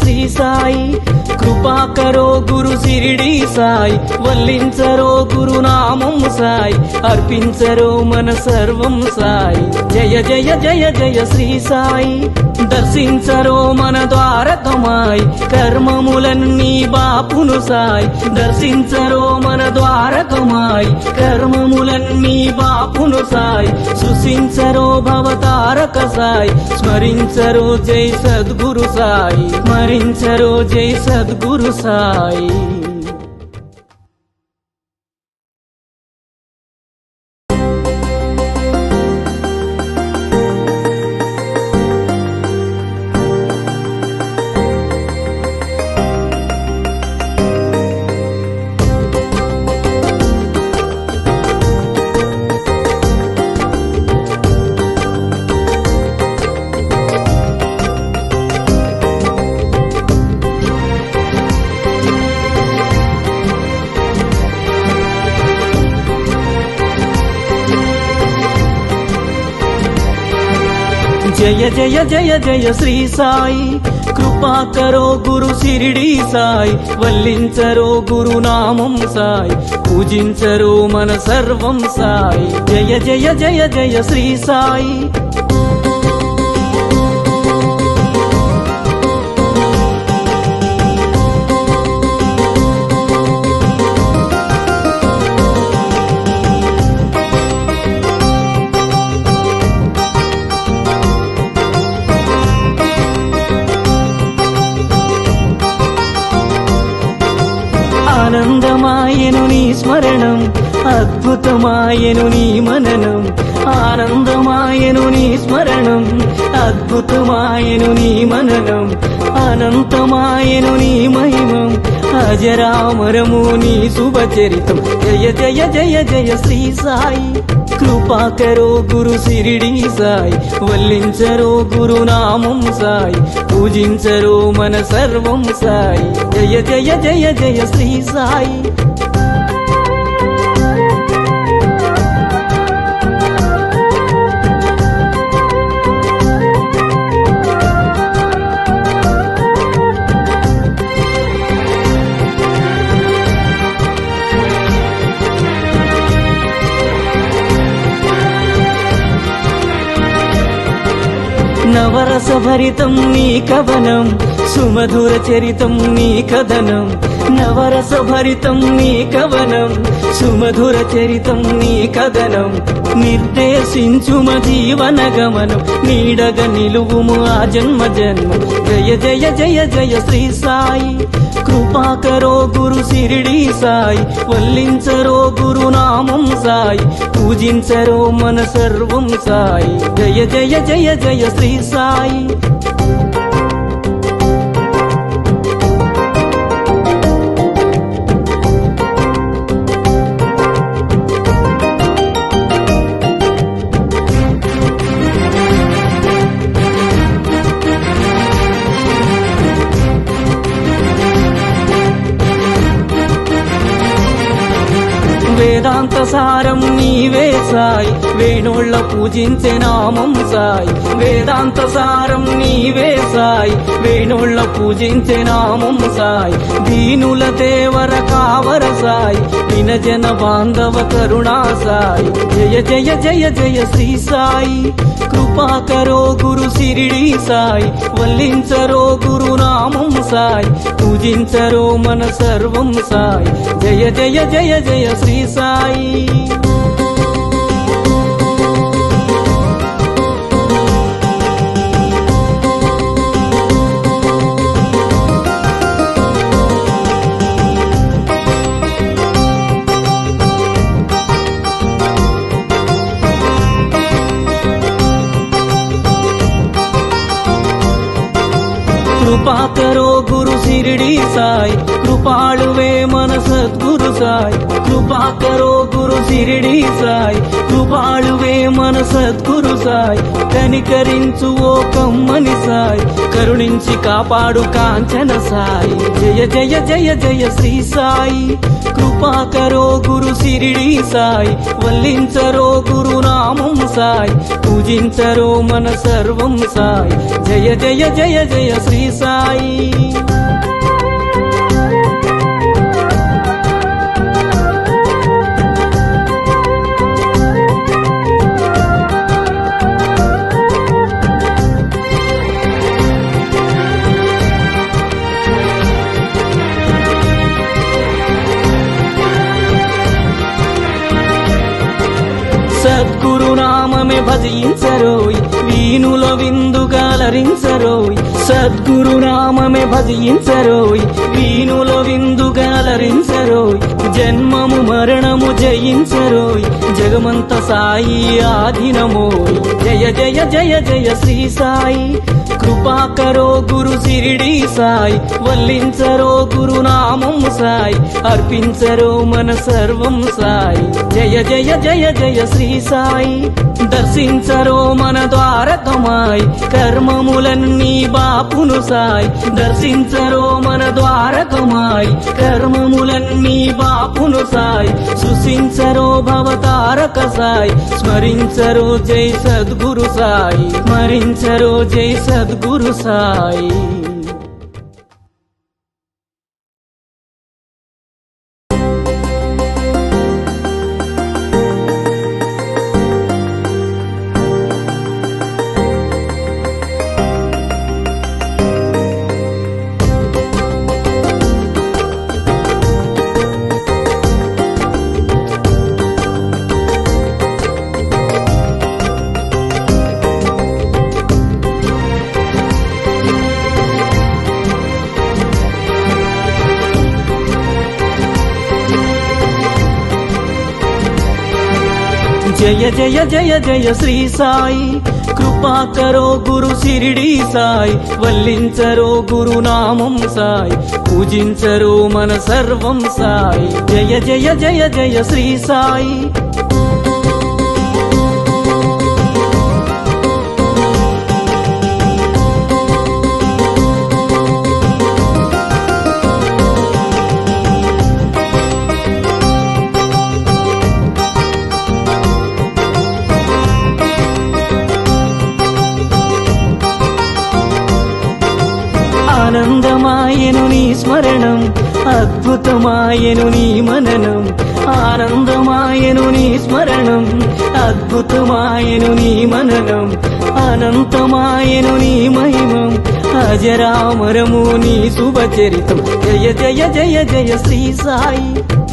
శ్రీ సాయి కృపా కరో గురు శిరిడి సాయి వల్లించరో గురునామం సాయి అర్పించరో మన సర్వం సాయి జయ జయ జయ జయ శ్రీ సాయి దర్శించరో మన ద్వారకమాయి కర్మములన్నీ బాపును సాయి దర్శించరో మన ద్వారకమాయి కర్మములన్నీ బాపును సాయి సృశించరో భవతారక సాయి స్మరించరో జై సద్గురు సాయి స్మరించరో జై సద్గురు సాయి జయ జయ జయ జయ శ్రీ సాయి కృపా కరో గురు శిరిడి సాయి వల్లించరో గురునామం సాయి పూజించరో మన సర్వం సాయి జయ జయ జయ జయ శ్రీ సాయి ఆనందమాయను నీ స్మరణం అద్భుతమాయను నీ మననం ఆనందమాయను నీ స్మరణం అద్భుతమాయను నీ మననం అనంతమాయను నీ మహిమం అజరామరము నీ శుభచరితం జయ జయ జయ జయ శ్రీ సాయి కృపా కరో గురు శిరిడి సాయి వల్లించరో గురునామం సాయి పూజించరో మన సర్వం సాయి జయ జయ జయ జయ శ్రీ సాయి నవరస భరితం నీ కవనం సుమధుర చరితం నీ కథనం నవరస భరితం నీ కవనం సుమధుర చరితం నీ కథనం నిర్దేశించుమ జీవన గమనం నీడగ నిలువుము ఆ జన్మ జన్మం జయ జయ జయ జయ శ్రీ సాయి కృపా కరో గురు శిరిడి సాయి వల్లించరో గురునామం సాయి పూజించరో మన సర్వం సాయి జయ జయ జయ జయ శ్రీ సాయి వేదాంత సారం నీవే సాయి వేణోళ్ళ పూజించే నామం సాయి వేదాంత సారం నీవే సాయి వేణోళ్ళ పూజించే నామం సాయి దీనుల దేవర కావర సాయి వినజన బాంధవ కరుణా సాయి జయ జయ జయ జయ శ్రీ సాయి కృపా కరో గురు శిరిడి సాయి వల్లించరో గురునామం సాయి పూజించరో మన సర్వం సాయి జయ జయ జయ జయ శ్రీ సాయి కృపా కరో గురు శిరిడి సాయి కృపాళువే మన సద్గురు సాయి కృపా కరో గురు శిరిడి సాయి కృపాళువే మన సద్గురు సాయి, కనికరించు ఓ కమ్మని సాయి, కరుణించి కాపాడు కాంచన సాయి. జయ జయ జయ జయ శ్రీ సాయి, కృపాకరో గురు సిరిడి సాయి, వల్లించరో గురు నామం సాయి, పూజించరో మన సర్వం సాయి. జయ జయ జయ జయ శ్రీ సాయి. సద్గురు నామమే భజించరోయ్, వీణుల విందుగాలరించరోయ్. సద్గురు నామమే భజించరోయ్, వీణుల విందుగాలరించరోయ్. జన్మము మరణము జయించరోయ్, జగమంత సాయి ఆధీనమోయ్. జయ జయ జయ జయ శ్రీ సాయి, కృపాకరో గురు సిరిడి సాయి, వల్లించరో గురు నామం సాయి, అర్పించరో మన సర్వం సాయి. జయ జయ జయ జయ శ్రీ సాయి, దర్శించరో మన ద్వారకమాయి, కర్మములన్నీ బాపును సాయి. దర్శించరో మన ద్వారకమాయి, కర్మములన్నీ బాపును సాయి. సృశించరో భవతారక సాయి, స్మరించరో జై సద్గురు సాయి, స్మరించరో జై సద్గురు సాయి. జయ జయ జయ జయ శ్రీ సాయి, కృపాకరో గురు సిరిడి సాయి, వల్లించరో గురు నామం సాయి, పూజించరో మన సర్వం సాయి. జయ జయ జయ జయ శ్రీ సాయి. ఆనందమాయను నీ స్మరణం, అద్భుతమాయను నీ మననం. ఆనందమాయను నీ స్మరణం, అద్భుతమాయను నీ మననం. అనంతమాయను నీ మహిమం, అజరామరము నీ శుభచరితం. జయ జయ జయ జయ శ్రీ సాయి,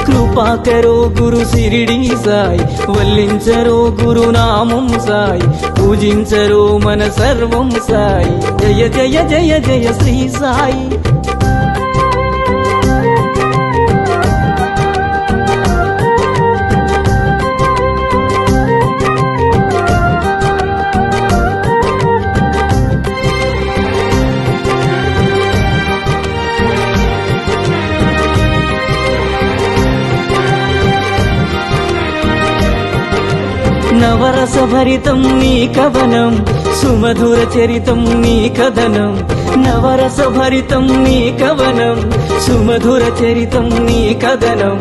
కృపాకరో గురు సిరిడి సాయి, వల్లించరో గురు నామం సాయి, పూజించరో మన సర్వం సాయి. జయ జయ జయ జయ శ్రీ సాయి. నవరస భరితం నీ కవనం, సుమధుర చరితం నీ కథనం. నవరస భరితం నీ కవనం, సుమధుర చరితం నీ కథనం.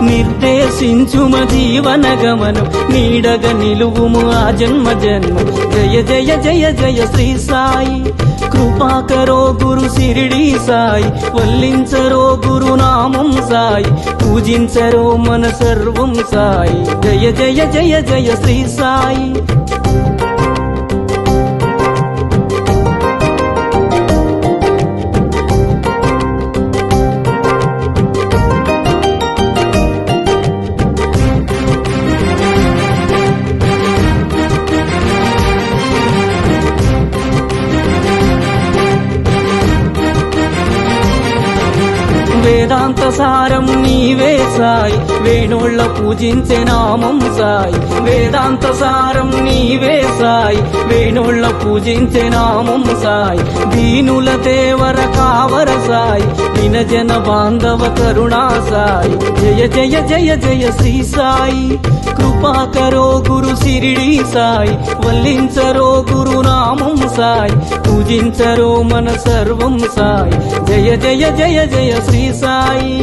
నిర్దేశించుమ జీవన గమనం, నీడగ నిలువుము ఆ జన్మ జన్మం. జయ జయ జయ జయ శ్రీ సాయి, కృపాకరో గురు సిరిడి సాయి, వల్లించరో గురు నామం సాయి, పూజించరో మన సర్వం సాయి. జయ జయ జయ జయ శ్రీ సాయి. వేదాంత సారం నీవే సాయి, వేణోళ్ళ పూజించే నామం సాయి. వేదాంత సారం నీవే సాయి, వేణోళ్ళ పూజించే నామం సాయి. దీనుల దేవర కావ అమర సాయి వినజన బాంధవ కరుణా సాయి జయ జయ జయ జయ శ్రీ సాయి కృపాకరో గురు సిరిడి సాయి వల్లించరో గురు నామం సాయి పూజించరో మన సర్వం సాయి జయ జయ జయ జయ శ్రీ సాయి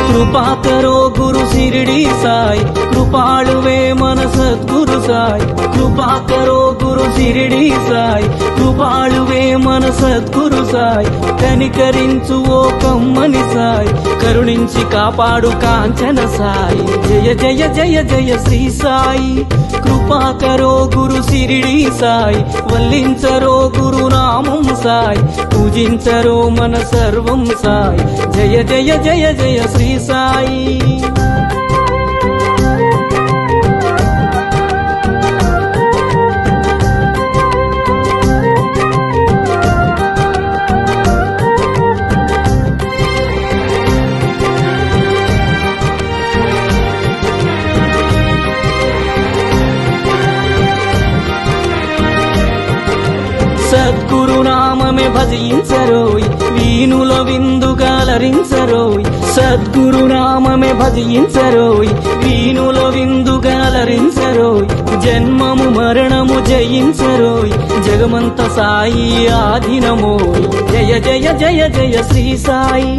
కృపాకరో గురు సిరిడి సాయి కృపాళువే మన సద్గురు సాయి కృపాకరో గురు సిరిడి సాయి కృపాళువే మన సద్గురు సాయి కనికరించు ఓ కమ్మని సాయి కరుణించి కాపాడు కాంచన సాయి జయ జయ జయ జయ శ్రీ సాయి కృపాకరో గురు సిరిడి సాయి వల్లించరో గురు నామం సాయి పూజించరో మన సర్వం సాయి జయ జయ జయ జయ శ్రీ సాయి సద్గురు నామమే భజించరోయ్ వీణుల విందుగాలరించరోయ్ సద్గురు నామమే భజించరోయ్ వీణుల విందుగాలరించరోయ్ జన్మము మరణము జయించరోయ్ జగమంత సాయి ఆధీనమోయ్ జయ జయ జయ జయ శ్రీ సాయి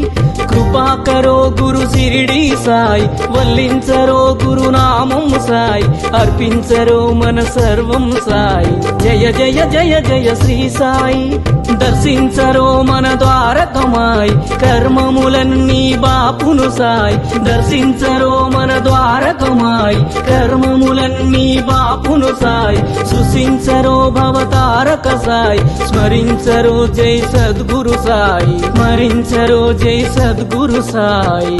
కృపాకరో గురు సిరిడి సాయి వల్లించరో గురు నామం సాయి అర్పించరో మన సర్వం సాయి జయ జయ జయ జయ శ్రీ సాయి దర్శించరో మన ద్వారకమాయి కర్మములన్నీ బాపును సాయి దర్శించరో మన ద్వారకమాయి కర్మములన్నీ బాపును సాయి సృశించరో భవతారక సాయి స్మరించరో జై సద్గురు సాయి స్మరించరో జై సద్గురు సాయి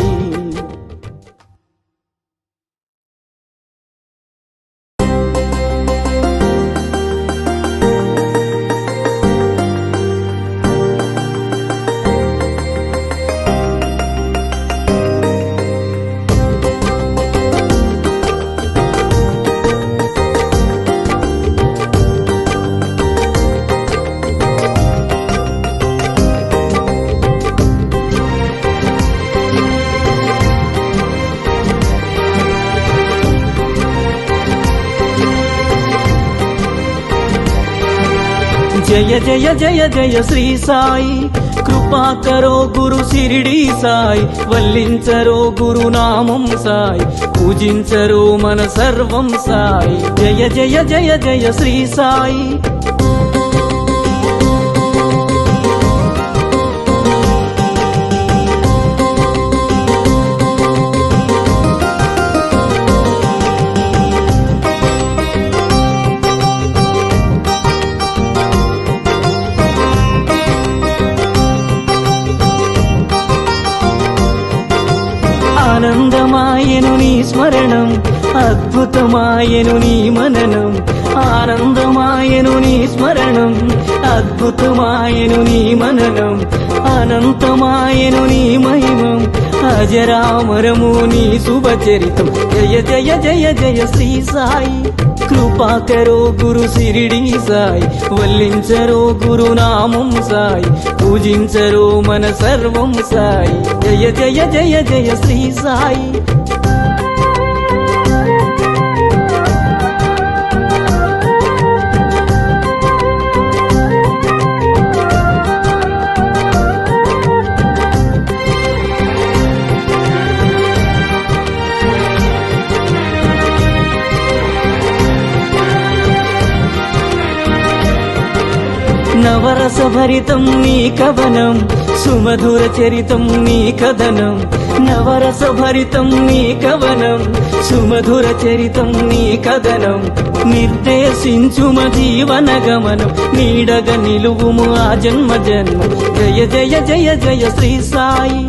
జయ జయ జయ జయ శ్రీ సాయి కృపాకరో గురు సిరిడి సాయి వల్లించరో గురు నామం సాయి పూజించరో మన సర్వం సాయి జయ జయ జయ జయ శ్రీ సాయి ఆనందమాయను నీ స్మరణం అద్భుతమాయను నీ మననం ఆనందమాయను నీ స్మరణం అద్భుతమాయను నీ మననం అనంతమాయను నీ మహిమం అజరామరము నీ శుభచరితం జయ జయ జయ జయ శ్రీ సాయి కృపాకరో గురు సిరిడి సాయి వల్లించరో గురు నామం సాయి పూజించరో మన సర్వం సాయి జయ జయ జయ జయ శ్రీ సాయి నవరస భరితం నీ కవనం సుమధుర చరితం నీ కథనం నవరస భరితం నీ కవనం సుమధుర చరితం నీ కథనం నిర్దేశించుమ జీవన గమనం నీడగ నిలువుము ఆ జన్మ జన్మ జయ జయ జయ జయ శ్రీ సాయి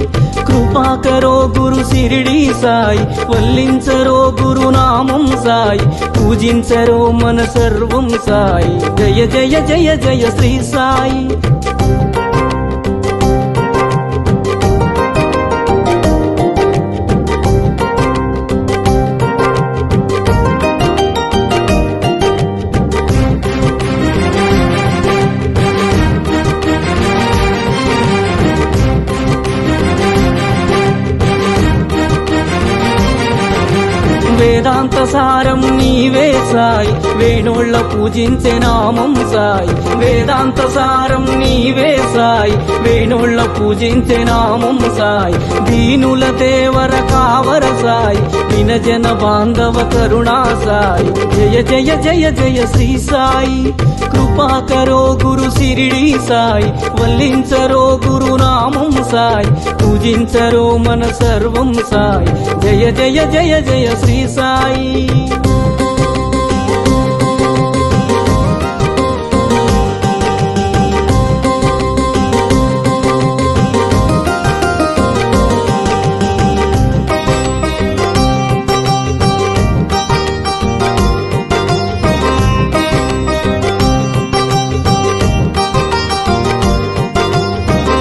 కృపాకరో గురు సిరిడి సాయి వల్లించరో గురునామం సాయి పూజించరో మన సర్వం సాయి జయ జయ జయ జయ శ్రీ సాయి వేదాంత సారం నీవే సాయి వేణోళ్ళ పూజించే నామం సాయి వేదాంత సారం నీవే సాయి వేణోళ్ళ పూజించే నామం సాయి దీనుల దేవర కావర సాయి వినజన బాంధవ కరుణా సాయి జయ జయ జయ జయ శ్రీ సాయి కృపాకరో గురు సిరిడి సాయి వల్లించరో గురునామం సాయి పూజించరో మన సర్వం సాయి జయ జయ జయ జయ శ్రీ సాయి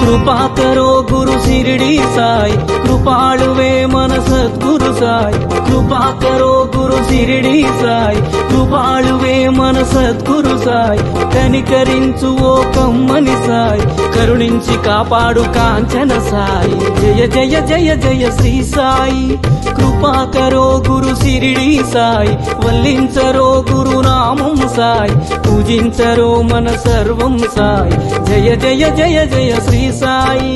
కృపాకరో గురు సిరిడి సాయి కృపాళువే మన సద్గురు సాయి కృపాకరో గురు సిరిడి సాయి కృపాళువే మన సద్గురు సాయి కనికరించు ఓ కమ్మని సాయి కరుణించి కాపాడు కాంచన సాయి జయ జయ జయ జయ శ్రీ సాయి కృపాకరో గురు సిరిడి సాయి వల్లించరో గురునామం సాయి పూజించరో మన సర్వం సాయి జయ జయ జయ జయ శ్రీ సాయి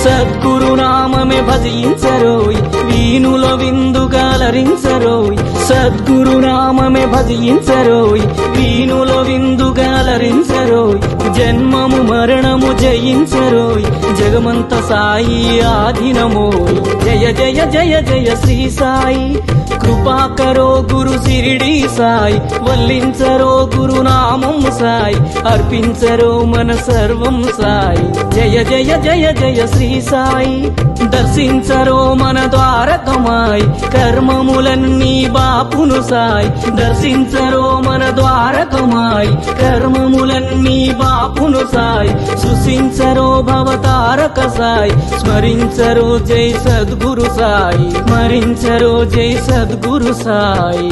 సద్గురునామమే భజించరోయ్ వీణుల విందుగాలరించరోయ్ సద్గురునామమే భజించరోయ్ వీణుల విందుగాలరించరోయ్ జన్మము మరణము జయించరోయ్ జగమంత సాయి ఆధీనమోయ్ జయ జయ జయ జయ శ్రీ సాయి కృపాకరో గురు సిరిడి సాయి వల్లించరో గురునామం సాయి అర్పించరో మన సర్వం సాయి జయ జయ జయ జయ శ్రీ సాయి దర్శించరో మన ద్వారకమాయి కర్మములన్నీ బాపును సాయి దర్శించరో మన ద్వారకమాయి కర్మములన్నీ బాపును సాయి సృశించరో భవతారక సాయి స్మరించరో జై సద్గురు సాయి స్మరించరో జై సద్గురు సాయి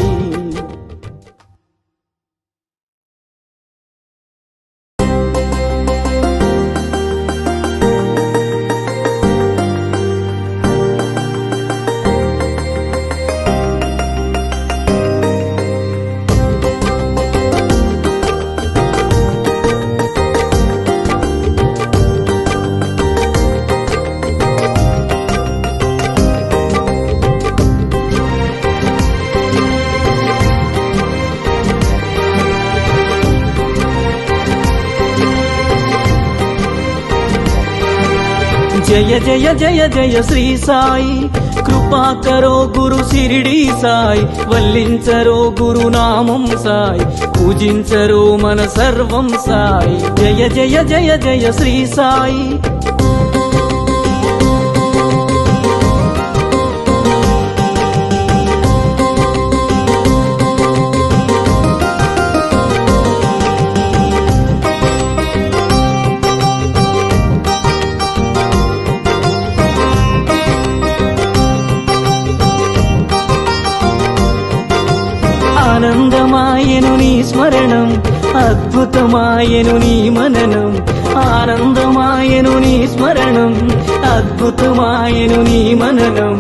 జయ జయ జయ జయ శ్రీ సాయి కృపాకరో గురు సిరిడి సాయి వల్లించరో గురునామం సాయి పూజించరో మన సర్వం సాయి జయ జయ జయ జయ శ్రీ సాయి ఆనందమాయను నీ స్మరణం అద్భుతమాయను నీ మననం ఆనందమాయను నీ స్మరణం అద్భుతమాయను నీ మననం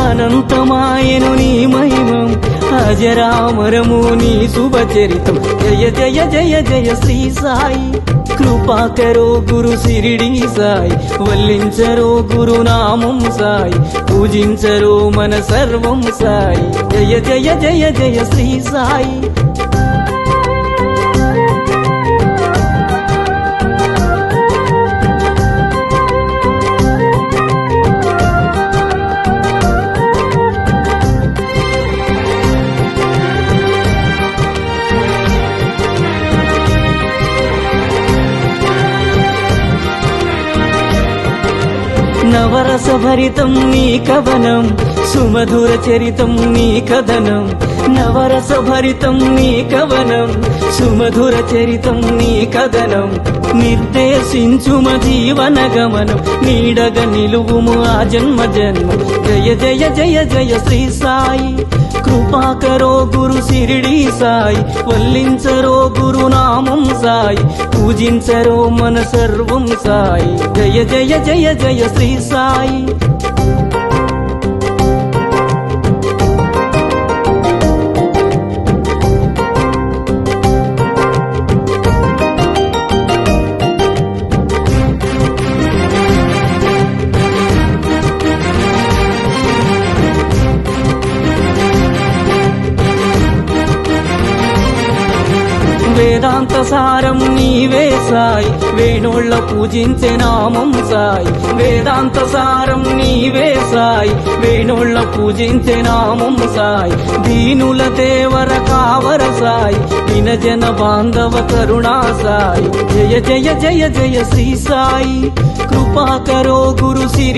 అనంతమాయను నీ మహిమం అజరామరము నీ శుభచరితం జయ జయ జయ జయ శ్రీ సాయి కృపాకరో గురు సిరిడి సాయి, వల్లించరో గురునామం సాయి, పూజించరో మన సర్వం సాయి. జయ జయ జయ జయ శ్రీ సాయి. నవరస భరితం నీ కవనం, సుమధుర చరితం నీ కథనం. నవరస భరితం నీ కవనం, సుమధుర చరితం నీ కథనం. నిర్దేశించుమ జీవన గమనం, నీడగ నిలువుము ఆ జన్మ జన్మ. జయ జయ జయ జయ శ్రీ సాయి. కృపాకరో గురు సిరిడి సాయి, వల్లించరో గురునామం సాయి, పూజించరో మన సర్వం సాయి. జయ జయ జయ జయ శ్రీ సాయి. వేదాంత సారం నీవే సాయి, వేణోళ్ళ పూజించే నామం సాయి. వేదాంత సారం నీవే సాయి, వేణోళ్ళ పూజించే నామం సాయి. దీనుల దేవర కావర సాయి, వినజన బాంధవ కరుణా సాయి. జయ జయ జయ జయ శ్రీ సాయి. కృపాకరో గురు సిరి